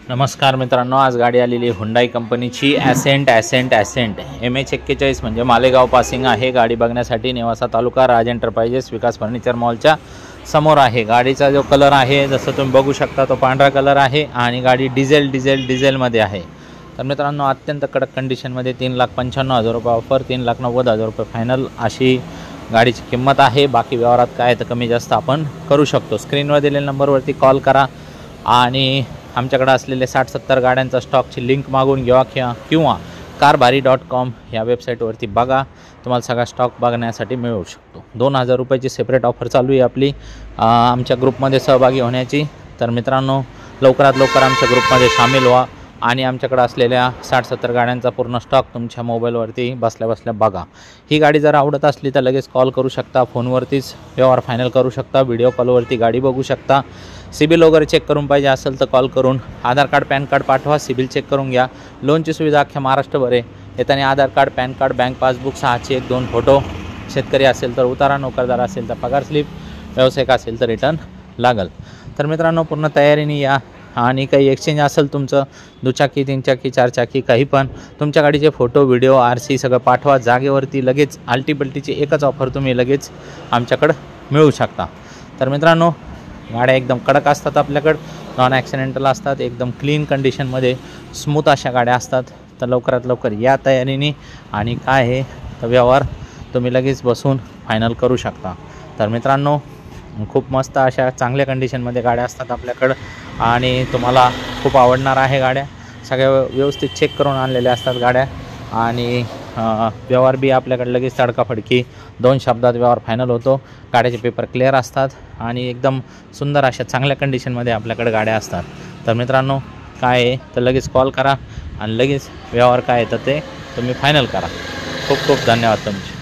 नमस्कार मित्रांनो, आज गाडी आलेली हुंडाई कंपनीची ॲसेंट MH41 म्हणजे मालेगाव पासिंग आहे। गाडी बघण्यासाठी नेवासा तालुका राज एंटरप्राइजेस विकास फर्निचर मॉलच्या समोर आहे। गाडीचा जो कलर आहे जसं तुम्ही बघू शकता तो पांढरा कलर आहे आणि गाडी डिझेलमध्ये आहे। तर मित्रांनो, अत्यंत कडक कंडिशनमध्ये 3,95,000 रुपये ऑफर, 3,90,000 रुपये फायनल अशी गाडीची किंमत आहे। बाकी व्यवहारात काय तर कमी जास्त आपण करू शकतो। स्क्रीनवर दिलेल्या नंबरवरती कॉल करा आणि आमच्याकडे असलेले 60-70 गाड्यांचा स्टॉकची लिंक मागून घ्या किंवा कारभारी.com या वेबसाईटवरती बघा, तुम्हाला सगळा स्टॉक बघण्यासाठी मिळू शकतो। 2,000 रुपयाची सेपरेट ऑफर चालू आहे आपली आमच्या ग्रुपमध्ये सहभागी होण्याची। तर मित्रांनो, लवकरात लवकर आमच्या ग्रुपमध्ये सामील व्हा आणि आमच्याकडे असलेल्या 60-70 गाड्यांचा पूर्ण स्टॉक तुमच्या मोबाईलवरती बसल्या बसल्या बघा। ही गाडी जर आवडत असली तर लगेच कॉल करू शकता, फोनवरतीच व्यवहार फायनल करू शकता, व्हिडिओ कॉलवरती गाडी बघू शकता। सिबिल वगैरे चेक करून पाहिजे असेल तर कॉल करून आधार कार्ड पॅन कार्ड पाठवा, सिबिल चेक करून घ्या। लोनची सुविधा अख्ख्या महाराष्ट्रभर आहे। येताना Aadhaar card PAN card bank passbook 6चे 1-2 फोटो, शेतकरी असेल तर उतारा, नोकरदार असेल तर पगार स्लिप, व्यावसायिक असेल तर रिटर्न लागल। तर मित्रांनो, पूर्ण तयारीने या आणि काही एक्सचेंज असेल तुमचं दुचाकी 3चाकी 4चाकी काही पण तुमच्या गाडीचे फोटो व्हिडिओ RC सगळं पाठवा। जागेवरती लगेच आल्टीपल्टीची एकच ऑफर तुम्ही लगेच आमच्याकडं मिळू शकता। तर मित्रांनो, गाड्या एकदम कडक असतात आपल्याकडं, नॉन ॲक्सिडेंटल असतात, एकदम क्लीन कंडिशनमध्ये स्मूथ अशा गाड्या असतात। तर लवकरात लवकर या तयारीने आणि काय आहे तर व्यवहार तुम्ही लगेच बसून फायनल करू शकता। तर मित्रांनो, खूप मस्त अशा चांगल्या कंडिशनमध्ये गाड्या असतात आपल्याकडं आणि तुम्हाला खूप आवडणार आहे। गाड्या सगळ्या व्यवस्थित चेक करून आणलेल्या असतात गाड्या आणि व्यवहार बी आपल्याकडे लगेच तडकाफडकी 2 शब्दात व्यवहार फायनल होतो। गाड्याचे पेपर क्लिअर असतात आणि एकदम सुंदर अशा चांगल्या कंडिशनमध्ये आपल्याकडे गाड्या असतात। तर मित्रांनो, काय आहे तर लगेच कॉल करा आणि लगेच व्यवहार काय आहे तर ते तुम्ही फायनल करा। खूप खूप धन्यवाद तुमचे।